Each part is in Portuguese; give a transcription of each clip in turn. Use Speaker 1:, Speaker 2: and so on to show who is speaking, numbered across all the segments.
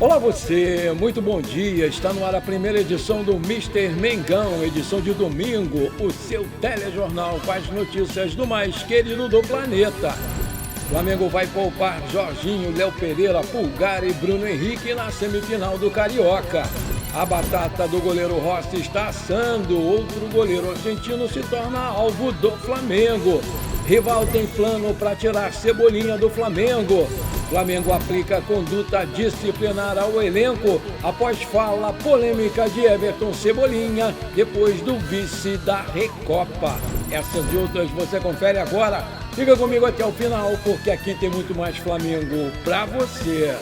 Speaker 1: Olá você, muito bom dia. Está no ar a primeira edição do Mister Mengão, edição de domingo, o seu telejornal com as notícias do mais querido do planeta. Flamengo vai poupar Jorginho, Léo Pereira, Pulgar e Bruno Henrique na semifinal do Carioca. A batata do goleiro Rossi está assando, outro goleiro argentino se torna alvo do Flamengo. Rival tem plano para tirar Cebolinha do Flamengo. Flamengo aplica conduta disciplinar ao elenco após fala polêmica de Everton Cebolinha depois do vice da Recopa. Essas e outras você confere agora. Fica comigo até o final, porque aqui tem muito mais Flamengo para você.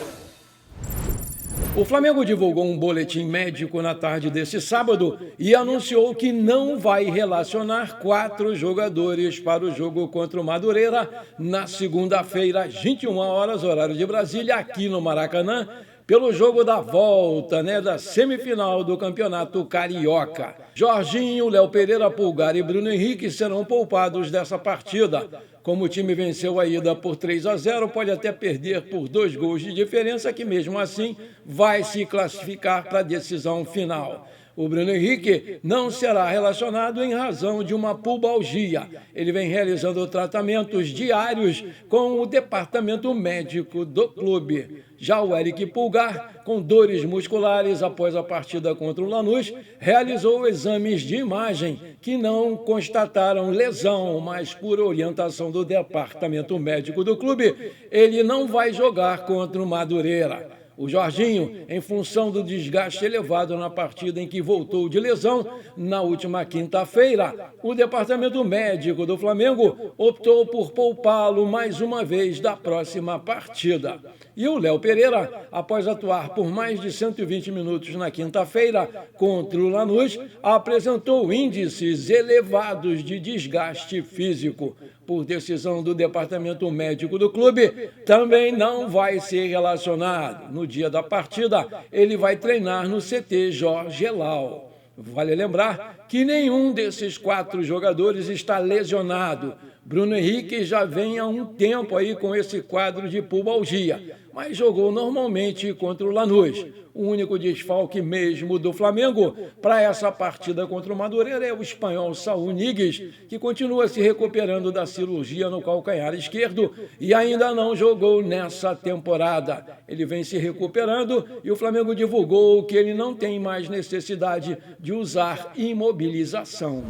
Speaker 1: O Flamengo divulgou um boletim médico na tarde desse sábado e anunciou que não vai relacionar 4 jogadores para o jogo contra o Madureira na segunda-feira, às 21 horas, horário de Brasília, aqui no Maracanã, pelo jogo da volta, da semifinal do Campeonato Carioca. Jorginho, Léo Pereira, Pulgar e Bruno Henrique serão poupados dessa partida. Como o time venceu a ida por 3-0, pode até perder por 2 gols de diferença, que mesmo assim vai se classificar para a decisão final. O Bruno Henrique não será relacionado em razão de uma pubalgia. Ele vem realizando tratamentos diários com o departamento médico do clube. Já o Eric Pulgar, com dores musculares após a partida contra o Lanús, realizou exames de imagem que não constataram lesão, mas por orientação do departamento médico do clube, ele não vai jogar contra o Madureira. O Jorginho, em função do desgaste elevado na partida em que voltou de lesão, na última quinta-feira, o departamento médico do Flamengo optou por poupá-lo mais uma vez da próxima partida. E o Léo Pereira, após atuar por mais de 120 minutos na quinta-feira contra o Lanús, apresentou índices elevados de desgaste físico. Por decisão do departamento médico do clube, também não vai ser relacionado. No dia da partida, ele vai treinar no CT Jorge Elal. Vale lembrar que nenhum desses 4 jogadores está lesionado. Bruno Henrique já vem há um tempo aí com esse quadro de pubalgia, mas jogou normalmente contra o Lanús. O único desfalque mesmo do Flamengo para essa partida contra o Madureira é o espanhol Saúl Ñíguez, que continua se recuperando da cirurgia no calcanhar esquerdo e ainda não jogou nessa temporada. Ele vem se recuperando e o Flamengo divulgou que ele não tem mais necessidade de usar imobilização.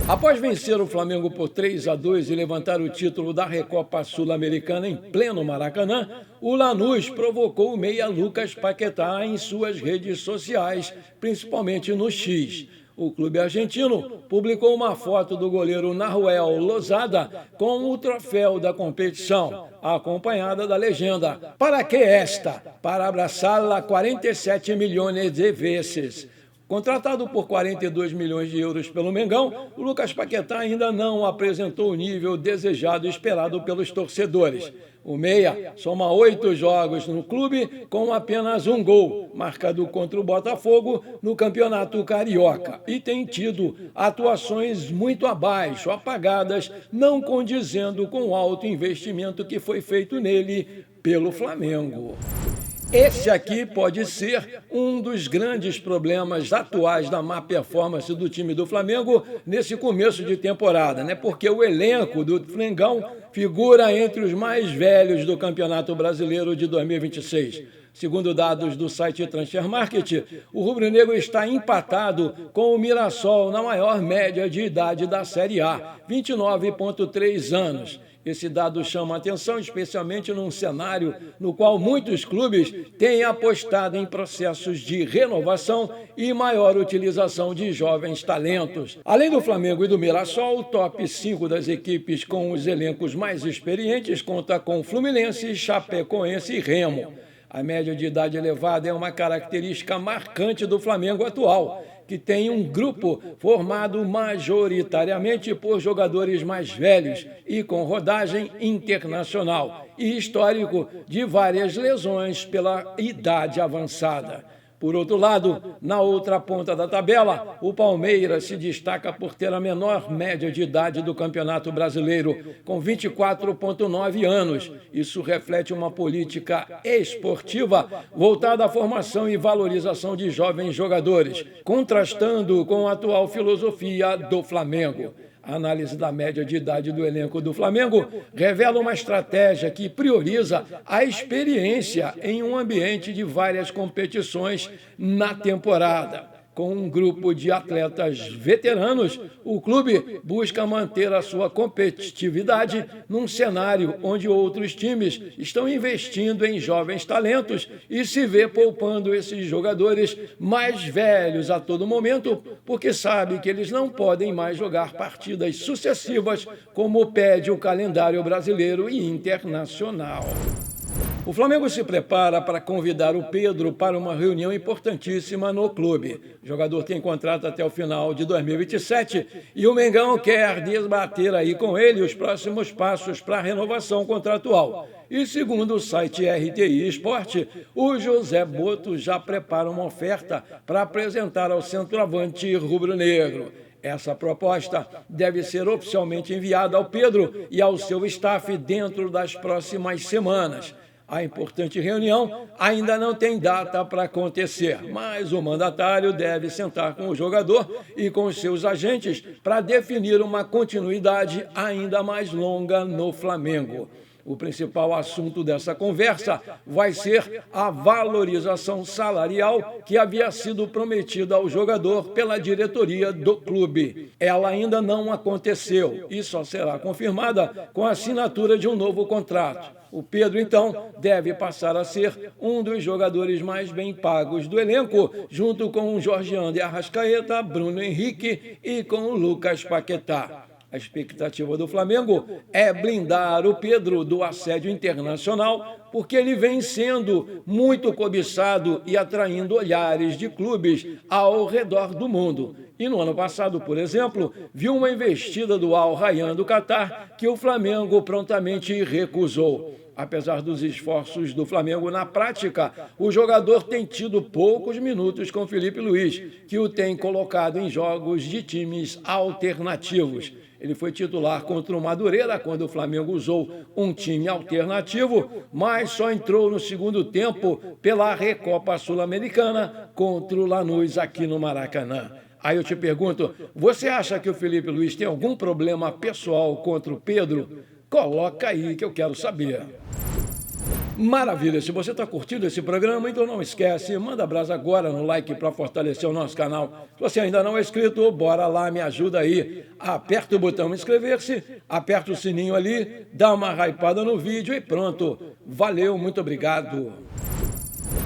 Speaker 1: Após vencer o Flamengo por 3-2 e levantar o título da Recopa Sul-Americana em pleno Maracanã, o Lanús provocou o meia Lucas Paquetá em suas redes sociais, principalmente no X. O clube argentino publicou uma foto do goleiro Nahuel Lozada com o troféu da competição, acompanhada da legenda: "Para que esta? Para abraçá-la 47 milhões de vezes". Contratado por 42 milhões de euros pelo Mengão, o Lucas Paquetá ainda não apresentou o nível desejado e esperado pelos torcedores. O meia soma 8 jogos no clube com apenas 1 gol, marcado contra o Botafogo no Campeonato Carioca, e tem tido atuações muito abaixo, apagadas, não condizendo com o alto investimento que foi feito nele pelo Flamengo. Esse aqui pode ser um dos grandes problemas atuais da má performance do time do Flamengo nesse começo de temporada, Porque o elenco do Mengão figura entre os mais velhos do Campeonato Brasileiro de 2026. Segundo dados do site Transfer Market, o rubro-negro está empatado com o Mirassol na maior média de idade da Série A, 29,3 anos. Esse dado chama a atenção, especialmente num cenário no qual muitos clubes têm apostado em processos de renovação e maior utilização de jovens talentos. Além do Flamengo e do Mirassol, o top 5 das equipes com os elencos mais experientes conta com Fluminense, Chapecoense e Remo. A média de idade elevada é uma característica marcante do Flamengo atual, que tem um grupo formado majoritariamente por jogadores mais velhos e com rodagem internacional e histórico de várias lesões pela idade avançada. Por outro lado, na outra ponta da tabela, o Palmeiras se destaca por ter a menor média de idade do Campeonato Brasileiro, com 24,9 anos. Isso reflete uma política esportiva voltada à formação e valorização de jovens jogadores, contrastando com a atual filosofia do Flamengo. A análise da média de idade do elenco do Flamengo revela uma estratégia que prioriza a experiência em um ambiente de várias competições na temporada. Com um grupo de atletas veteranos, o clube busca manter a sua competitividade num cenário onde outros times estão investindo em jovens talentos e se vê poupando esses jogadores mais velhos a todo momento, porque sabe que eles não podem mais jogar partidas sucessivas como pede o calendário brasileiro e internacional. O Flamengo se prepara para convidar o Pedro para uma reunião importantíssima no clube. O jogador tem contrato até o final de 2027 e o Mengão quer debater aí com ele os próximos passos para a renovação contratual. E segundo o site RTI Esporte, o José Boto já prepara uma oferta para apresentar ao centroavante rubro-negro. Essa proposta deve ser oficialmente enviada ao Pedro e ao seu staff dentro das próximas semanas. A importante reunião ainda não tem data para acontecer, mas o mandatário deve sentar com o jogador e com os seus agentes para definir uma continuidade ainda mais longa no Flamengo. O principal assunto dessa conversa vai ser a valorização salarial que havia sido prometida ao jogador pela diretoria do clube. Ela ainda não aconteceu e só será confirmada com a assinatura de um novo contrato. O Pedro, então, deve passar a ser um dos jogadores mais bem pagos do elenco, junto com o Jorginho de Arrascaeta, Bruno Henrique e com o Lucas Paquetá. A expectativa do Flamengo é blindar o Pedro do assédio internacional, porque ele vem sendo muito cobiçado e atraindo olhares de clubes ao redor do mundo. E no ano passado, por exemplo, viu uma investida do Al Rayyan do Catar que o Flamengo prontamente recusou. Apesar dos esforços do Flamengo na prática, o jogador tem tido poucos minutos com Felipe Luiz, que o tem colocado em jogos de times alternativos. Ele foi titular contra o Madureira, quando o Flamengo usou um time alternativo, mas só entrou no segundo tempo pela Recopa Sul-Americana contra o Lanús aqui no Maracanã. Aí eu te pergunto, você acha que o Felipe Luiz tem algum problema pessoal contra o Pedro? Coloca aí que eu quero saber. Maravilha, se você está curtindo esse programa, então não esquece, manda brasa agora no like para fortalecer o nosso canal. Se você ainda não é inscrito, bora lá, me ajuda aí. Aperta o botão inscrever-se, aperta o sininho ali, dá uma hypada no vídeo e pronto. Valeu, muito obrigado.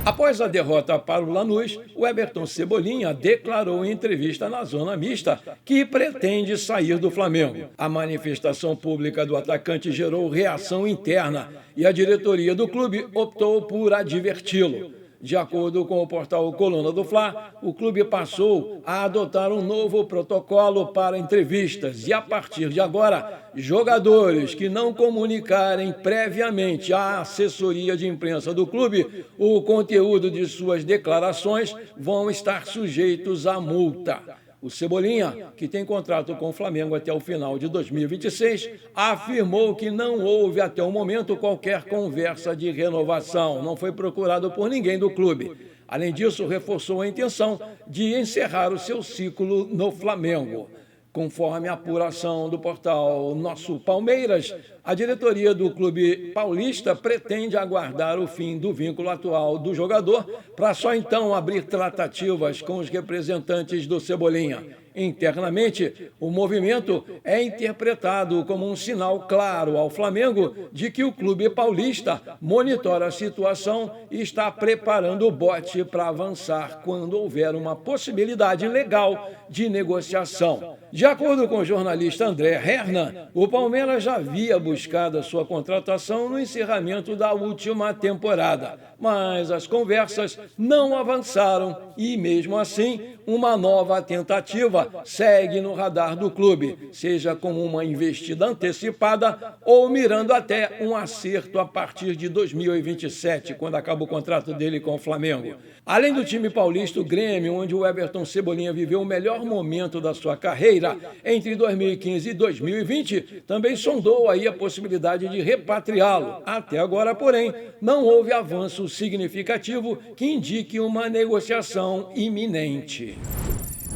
Speaker 1: Após a derrota para o Lanús, o Everton Cebolinha declarou em entrevista na Zona Mista que pretende sair do Flamengo. A manifestação pública do atacante gerou reação interna e a diretoria do clube optou por adverti-lo. De acordo com o portal Coluna do Fla, o clube passou a adotar um novo protocolo para entrevistas e, a partir de agora, jogadores que não comunicarem previamente à assessoria de imprensa do clube o conteúdo de suas declarações vão estar sujeitos à multa. O Cebolinha, que tem contrato com o Flamengo até o final de 2026, afirmou que não houve até o momento qualquer conversa de renovação, não foi procurado por ninguém do clube. Além disso, reforçou a intenção de encerrar o seu ciclo no Flamengo. Conforme a apuração do portal Nosso Palmeiras, a diretoria do clube paulista pretende aguardar o fim do vínculo atual do jogador para só então abrir tratativas com os representantes do Cebolinha. Internamente, o movimento é interpretado como um sinal claro ao Flamengo de que o clube paulista monitora a situação e está preparando o bote para avançar quando houver uma possibilidade legal de negociação. De acordo com o jornalista André Hernan, o Palmeiras já havia buscado a sua contratação no encerramento da última temporada, mas as conversas não avançaram e, mesmo assim, uma nova tentativa segue no radar do clube, seja como uma investida antecipada ou mirando até um acerto a partir de 2027, quando acaba o contrato dele com o Flamengo. Além do time paulista, o Grêmio, onde o Everton Cebolinha viveu o melhor momento da sua carreira entre 2015 e 2020, também sondou aí a possibilidade de repatriá-lo. Até agora, porém, não houve avanço significativo que indique uma negociação iminente.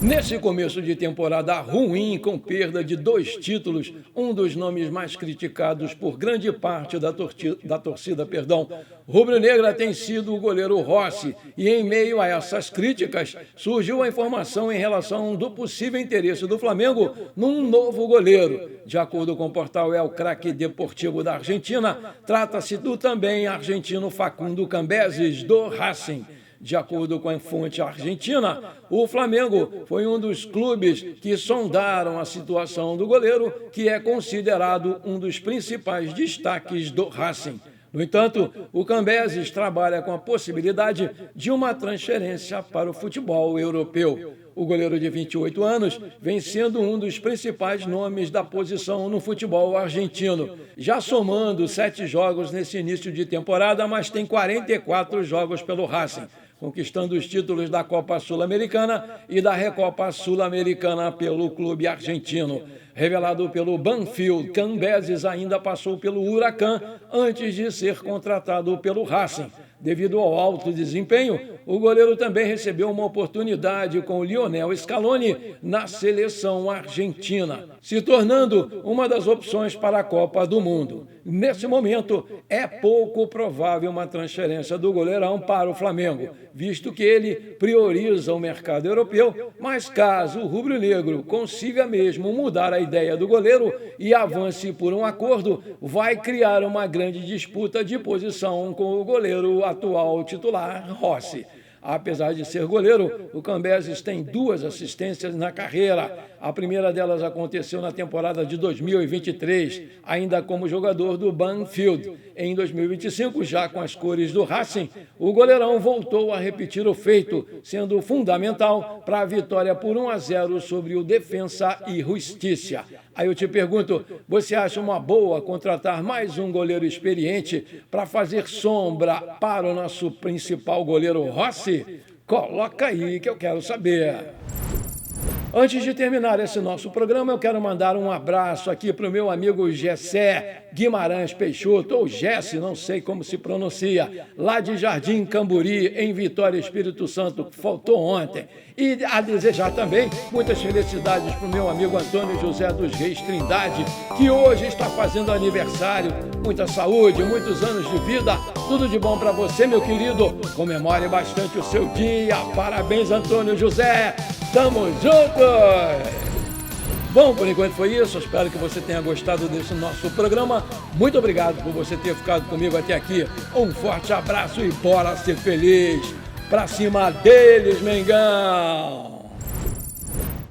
Speaker 1: Nesse começo de temporada ruim, com perda de 2 títulos, um dos nomes mais criticados por grande parte da torcida rubro-negra tem sido o goleiro Rossi. E em meio a essas críticas, surgiu a informação em relação do possível interesse do Flamengo num novo goleiro. De acordo com o portal El Craque Deportivo da Argentina, trata-se do também argentino Facundo Cambeses, do Racing. De acordo com a fonte argentina, o Flamengo foi um dos clubes que sondaram a situação do goleiro, que é considerado um dos principais destaques do Racing. No entanto, o Cambeses trabalha com a possibilidade de uma transferência para o futebol europeu. O goleiro de 28 anos vem sendo um dos principais nomes da posição no futebol argentino, já somando 7 jogos nesse início de temporada, mas tem 44 jogos pelo Racing, conquistando os títulos da Copa Sul-Americana e da Recopa Sul-Americana pelo clube argentino. Revelado pelo Banfield, Cambeses ainda passou pelo Huracan antes de ser contratado pelo Racing. Devido ao alto desempenho, o goleiro também recebeu uma oportunidade com o Lionel Scaloni na seleção argentina, se tornando uma das opções para a Copa do Mundo. Nesse momento, é pouco provável uma transferência do goleirão para o Flamengo, visto que ele prioriza o mercado europeu, mas caso o rubro-negro consiga mesmo mudar a ideia do goleiro e avance por um acordo, vai criar uma grande disputa de posição com o goleiro atual titular, Rossi. Apesar de ser goleiro, o Cambeses tem 2 assistências na carreira. A primeira delas aconteceu na temporada de 2023, ainda como jogador do Banfield. Em 2025, já com as cores do Racing, o goleirão voltou a repetir o feito, sendo fundamental para a vitória por 1-0 sobre o Defensa e Justiça. Aí eu te pergunto, você acha uma boa contratar mais um goleiro experiente para fazer sombra para o nosso principal goleiro Rossi? Coloca aí que eu quero saber. Antes de terminar esse nosso programa, eu quero mandar um abraço aqui para o meu amigo Gessé Guimarães Peixoto, ou Jesse, não sei como se pronuncia, lá de Jardim Camburi, em Vitória, Espírito Santo, que faltou ontem. E a desejar também muitas felicidades para o meu amigo Antônio José dos Reis Trindade, que hoje está fazendo aniversário. Muita saúde, muitos anos de vida, tudo de bom para você, meu querido. Comemore bastante o seu dia. Parabéns, Antônio José. Tamo juntos! Bom, por enquanto foi isso. Espero que você tenha gostado desse nosso programa. Muito obrigado por você ter ficado comigo até aqui. Um forte abraço e bora ser feliz. Pra cima deles, Mengão!